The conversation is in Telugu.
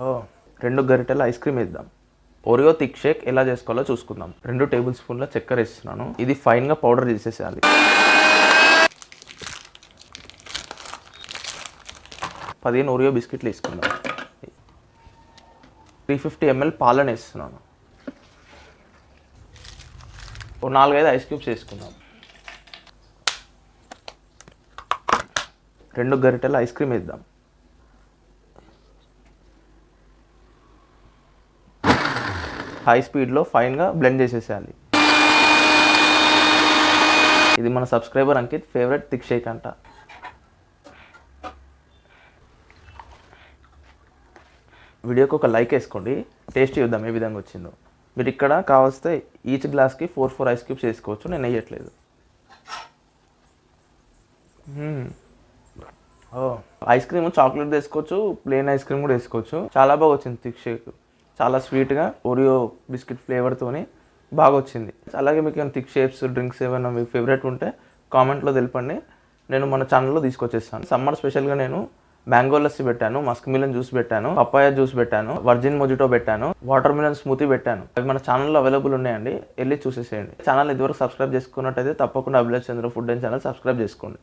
ఓ 2 గరిటెల ఐస్ క్రీమ్ వేద్దాం. ఓరియో థిక్ షేక్ ఎలా చేసుకోవాలో చూసుకుందాం. 2 టేబుల్ స్పూన్ల చక్కెర వేస్తున్నాను. ఇది ఫైన్గా పౌడర్ చేసేసేయాలి. 15 ఓరియో బిస్కెట్లు వేసుకుందాం. 350 ml పాలను వేస్తున్నాను. ఓ 4-5 ఐస్ క్యూబ్స్ వేసుకుందాం. 2 గరిటెల ఐస్ క్రీమ్ వేద్దాం. హై స్పీడ్లో ఫైన్గా బ్లెండ్ చేసేసేయాలి. ఇది మన subscriber Ankit favourite thick shake అంట. వీడియోకి ఒక లైక్ వేసుకోండి. టేస్ట్ చూద్దాం ఏ విధంగా వచ్చిందో. మీరు ఇక్కడ కావస్తే ఈచ్ గ్లాస్కి 4 ఐస్ క్యూబ్స్ వేసుకోవచ్చు. నేను వేయట్లేదు. ఐస్ క్రీమ్ చాక్లెట్ వేసుకోవచ్చు, ప్లెయిన్ ఐస్ క్రీమ్ కూడా వేసుకోవచ్చు. చాలా బాగా వచ్చింది థిక్ షేక్. చాలా స్వీట్గా ఓరియో బిస్కెట్ ఫ్లేవర్తోని బాగా వచ్చింది. అలాగే మీకు ఏమైనా థిక్ షేప్స్ డ్రింక్స్ ఏమైనా మీకు ఫేవరెట్ ఉంటే కామెంట్లో తెలపండి. నేను మన ఛానల్లో తీసుకొచ్చేస్తాను. సమ్మర్ స్పెషల్గా నేను మ్యాంగో లస్సీ పెట్టాను, మస్క్ మిలన్ జ్యూస్ పెట్టాను, పపాయ జ్యూస్ పెట్టాను, వర్జిన్ మొజిటో పెట్టాను, వాటర్ మిలన్ స్మూతీ పెట్టాను. అవి మన ఛానల్లో అవైలబుల్ ఉన్నాయండి. వెళ్ళి చూసేసేయండి. ఛానల్ ఇదివరకు సబ్స్క్రైబ్ చేసుకున్నట్టయితే తప్పకుండా అభిలాష్ చంద్ర ఫుడ్ అండ్ ఛానల్ సబ్స్క్రైబ్ చేసుకోండి.